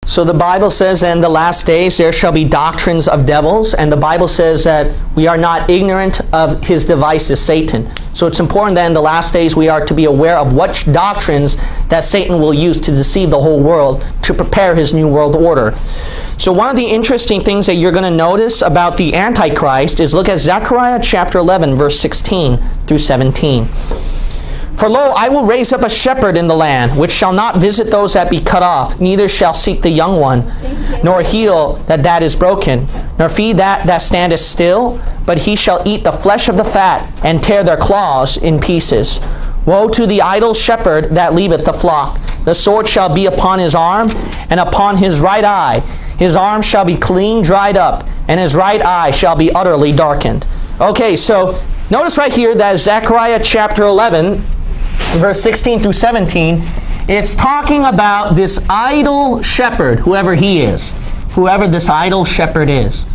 So the Bible says, in the last days there shall be doctrines of devils, and the Bible says that we are not ignorant of his devices, Satan. So it's important that in the last days we are to be aware of what doctrines that Satan will use to deceive the whole world, to prepare his new world order. So one of the interesting things that you're going to notice about the Antichrist is look at Zechariah chapter 11, verse 16 through 17. For lo, I will raise up a shepherd in the land, which shall not visit those that be cut off, neither shall seek the young one, nor heal that is broken, nor feed that standeth still, but he shall eat the flesh of the fat, and tear their claws in pieces. Woe to the idle shepherd that leaveth the flock! The sword shall be upon his arm, and upon his right eye. His arm shall be clean dried up, and his right eye shall be utterly darkened. Okay, so notice right here that Zechariah chapter 11, verse 16 through 17, it's talking about this idle shepherd, whoever he is, whoever this idle shepherd is.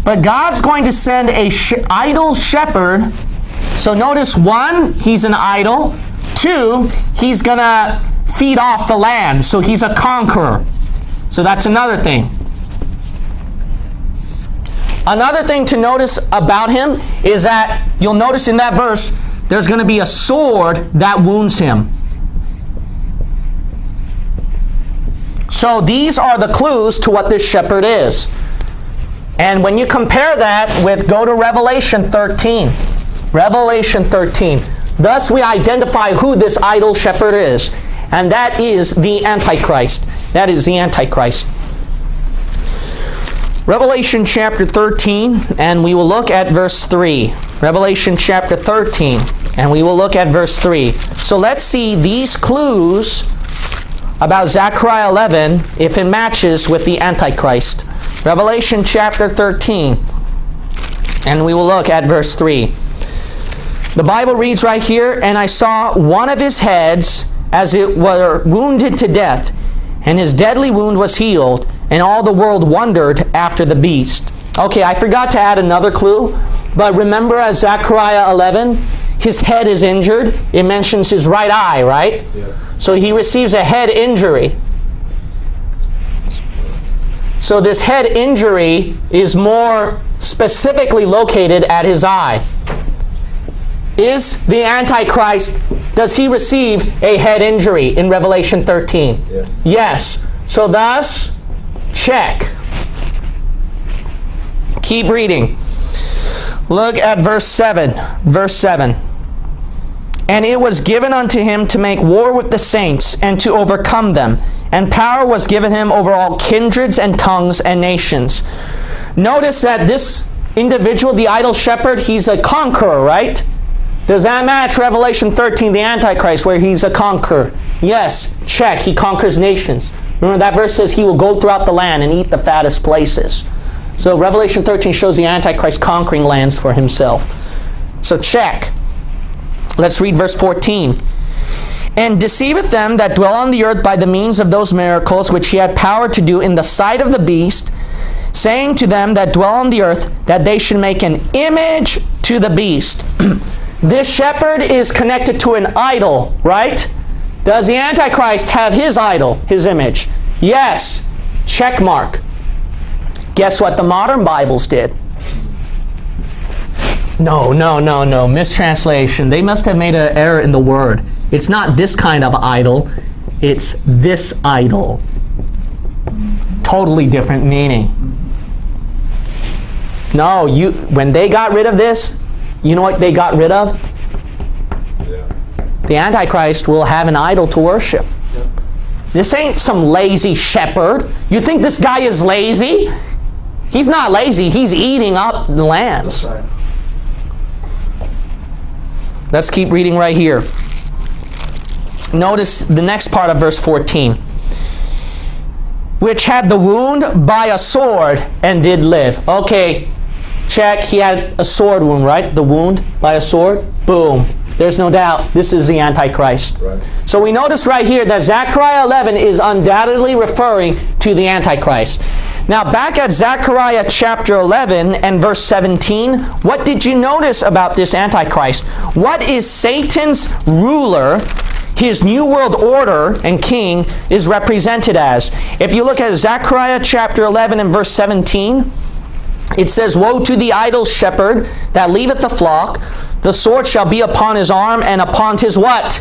But God's going to send a idle shepherd. So notice, one, he's an idol. Two, he's going to feed off the land. So he's a conqueror. So that's another thing. Another thing to notice about him is that you'll notice in that verse, there's going to be a sword that wounds him. So these are the clues to what this shepherd is. And when you compare that with, go to Revelation 13. Revelation 13. Thus we identify who this idle shepherd is. And that is the Antichrist. That is the Antichrist. Revelation chapter 13, and we will look at verse 3. Revelation chapter 13, and we will look at verse 3. So let's see these clues about Zechariah 11, if it matches with the Antichrist. Revelation chapter 13, and we will look at verse 3. The Bible reads right here, and I saw one of his heads as it were wounded to death, and his deadly wound was healed, and all the world wondered after the beast. Okay, I forgot to add another clue, but remember as Zechariah 11, his head is injured. It mentions his right eye, right? Yeah. So he receives a head injury. So this head injury is more specifically located at his eye. Is the Antichrist, does he receive a head injury in Revelation 13? Yes. Yes. So thus, check. Keep reading. Look at verse 7. Verse 7. And it was given unto him to make war with the saints, and to overcome them. And power was given him over all kindreds and tongues and nations. Notice that this individual, the idle shepherd, he's a conqueror, right? Does that match Revelation 13, the Antichrist, where he's a conqueror? Yes, check. He conquers nations. Remember that verse says he will go throughout the land and eat the fattest places. So Revelation 13 shows the Antichrist conquering lands for himself. So check. Let's read verse 14. And deceiveth them that dwell on the earth by the means of those miracles which he had power to do in the sight of the beast, saying to them that dwell on the earth that they should make an image to the beast. This shepherd is connected to an idol, right? Does the Antichrist have his idol, his image? Yes. Check mark. Guess what the modern Bibles did? No. Mistranslation. They must have made an error in the word. It's not this kind of idol. It's this idol. Totally different meaning. No, when they got rid of this, you know what they got rid of? Yeah. The Antichrist will have an idol to worship. Yep. This ain't some lazy shepherd. You think this guy is lazy? He's not lazy. He's eating up the lambs. Right. Let's keep reading right here. Notice the next part of verse 14. Which had the wound by a sword and did live. Okay. Check, he had a sword wound, right? The wound by a sword. Boom. There's no doubt this is the Antichrist. Right. So we notice right here that Zechariah 11 is undoubtedly referring to the Antichrist. Now back at Zechariah chapter 11 and verse 17, what did you notice about this Antichrist? What is Satan's ruler? his New World Order and king is represented as. If you look at Zechariah chapter 11 and verse 17, it says, "Woe to the idle shepherd that leaveth the flock. The sword shall be upon his arm, and upon his" what?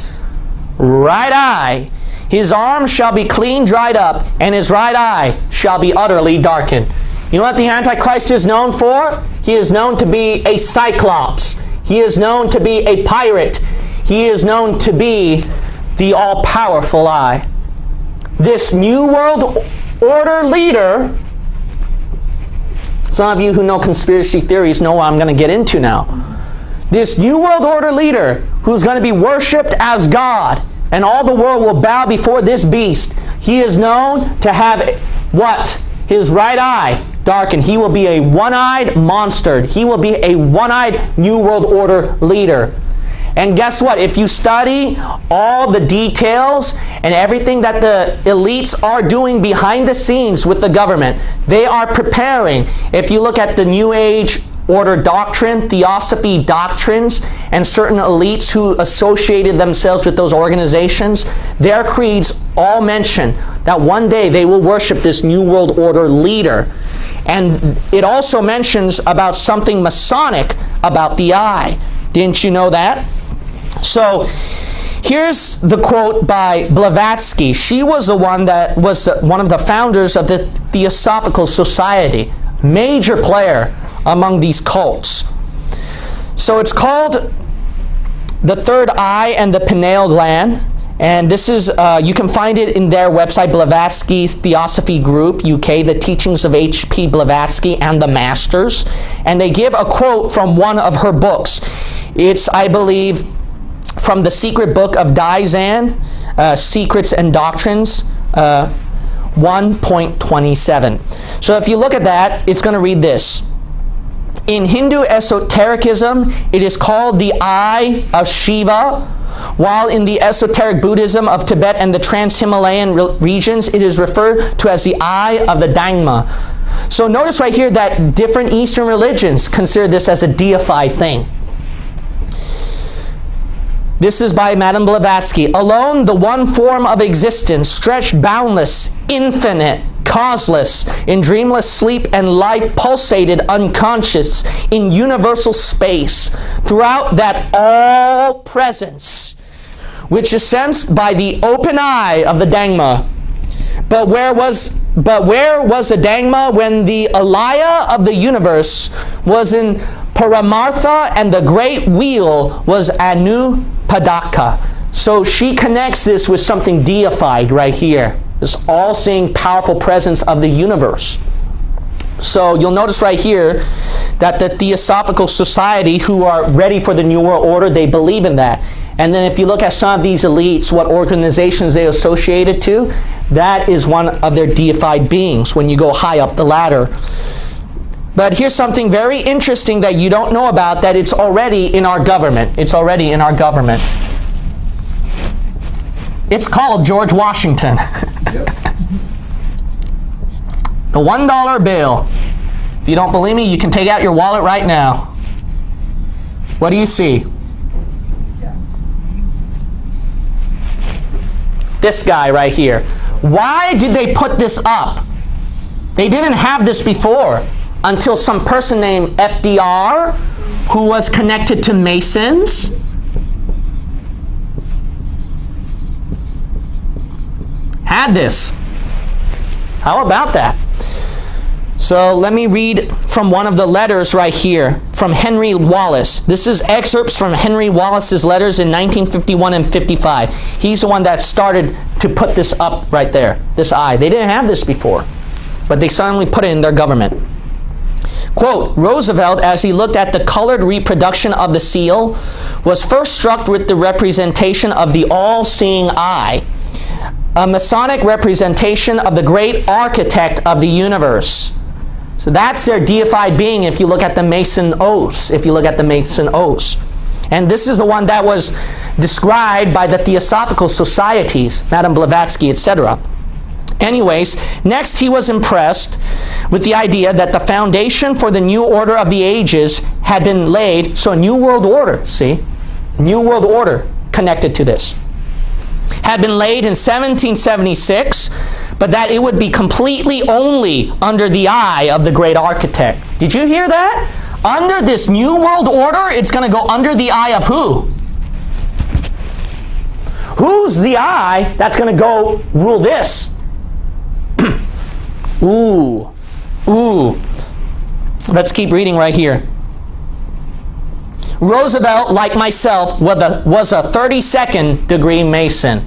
"Right eye. His arm shall be clean dried up, and his right eye shall be utterly darkened." You know what the Antichrist is known for? He is known to be a cyclops. He is known to be a pirate. He is known to be the all-powerful eye. This New World Order leader, some of you who know conspiracy theories know what I'm going to get into now. This New World Order leader who's going to be worshipped as God, and all the world will bow before this beast. He is known to have what? His right eye darkened. He will be a one-eyed monster. He will be a one-eyed New World Order leader. And guess what? If you study all the details and everything that the elites are doing behind the scenes with the government, they are preparing. If you look at the New Age Order doctrine, theosophy doctrines, and certain elites who associated themselves with those organizations, their creeds all mention that one day they will worship this New World Order leader. And it also mentions about something Masonic about the eye. Didn't you know that? So here's the quote by Blavatsky. She was the one that was one of the founders of the Theosophical Society, major player among these cults. So it's called the third eye and the pineal gland, and this is you can find it in their website, Blavatsky Theosophy Group UK, the teachings of H.P. Blavatsky and the Masters, and they give a quote from one of her books. It's, I believe, from the Secret Book of Daizan, Secrets and Doctrines, 1.27. So if you look at that, it's going to read this. In Hindu esotericism, it is called the eye of Shiva, while in the esoteric Buddhism of Tibet and the Trans-Himalayan regions, it is referred to as the eye of the Dhamma. So notice right here that different Eastern religions consider this as a deified thing. This is by Madame Blavatsky. Alone, the one form of existence, stretched boundless, infinite, causeless, in dreamless sleep and life, pulsated unconscious in universal space, throughout that all presence, which is sensed by the open eye of the Dhamma. But where was the Dhamma when the Alaya of the universe was in Paramartha and the great wheel was Anupadaka? So she connects this with something deified right here. This all-seeing, powerful presence of the universe. So you'll notice right here that the Theosophical Society, who are ready for the New World Order, they believe in that. And then if you look at some of these elites, what organizations they associated to, that is one of their deified beings when you go high up the ladder. But here's something very interesting that you don't know about, that it's already in our government. It's already in our government. It's called George Washington. The $1 bill. If you don't believe me, you can take out your wallet right now. What do you see? This guy right here. Why did they put this up? They didn't have this before until some person named FDR, who was connected to Masons, had this. How about that? So let me read from one of the letters right here from Henry Wallace. This is excerpts from Henry Wallace's letters in 1951 and 55. He's the one that started to put this up right there, this eye. They didn't have this before, but they suddenly put it in their government. Quote, Roosevelt, as he looked at the colored reproduction of the seal, was first struck with the representation of the all-seeing eye, a Masonic representation of the great architect of the universe. So that's their deified being if you look at the Mason oaths, And this is the one that was described by the Theosophical Societies, Madame Blavatsky, etc. Anyways, next he was impressed with the idea that the foundation for the new order of the ages had been laid. So a new world order, see? New world order connected to this. had been laid in 1776, but that it would be completely only under the eye of the great architect. Did you hear that? Under this new world order, it's going to go under the eye of who? Who's the eye that's going to go rule this? Ooh. Let's keep reading right here. Roosevelt, like myself, was a 32nd degree Mason.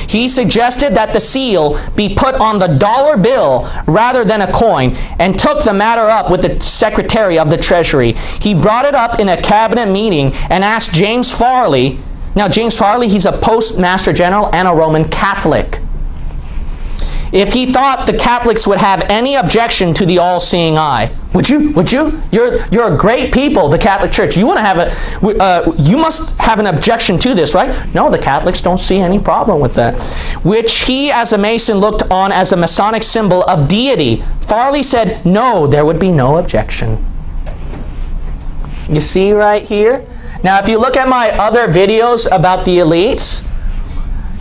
He suggested that the seal be put on the dollar bill rather than a coin, and took the matter up with the Secretary of the Treasury. He brought it up in a cabinet meeting and asked James Farley. Now, James Farley, he's a postmaster general and a Roman Catholic, if he thought the Catholics would have any objection to the all-seeing eye. Would you? You're a great people, the Catholic Church. You want to have you must have an objection to this, right? No, the Catholics don't see any problem with that. Which he, as a Mason, looked on as a Masonic symbol of deity. Farley said, no, there would be no objection. You see right here? Now, if you look at my other videos about the elites,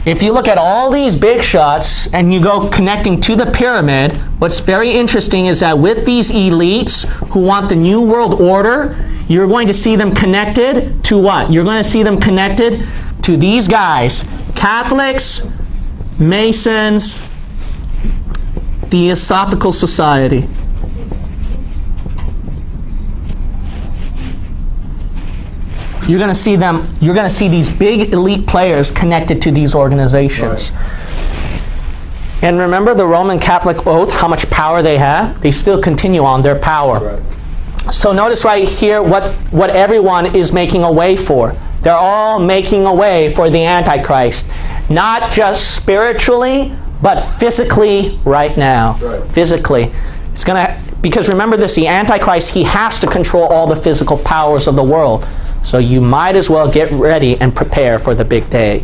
if you look at all these big shots and you go connecting to the pyramid, what's very interesting is that with these elites who want the New World Order, you're going to see them connected to what? You're going to see them connected to these guys. Catholics, Masons, Theosophical Society. You're going to see them, you're going to see these big elite players connected to these organizations. Right. And remember the Roman Catholic oath, how much power they have? They still continue on their power. Right. So notice right here what everyone is making a way for. They're all making a way for the Antichrist. Not just spiritually, but physically right now. Right. Physically. It's going to, because remember this, the Antichrist, he has to control all the physical powers of the world. So you might as well get ready and prepare for the big day.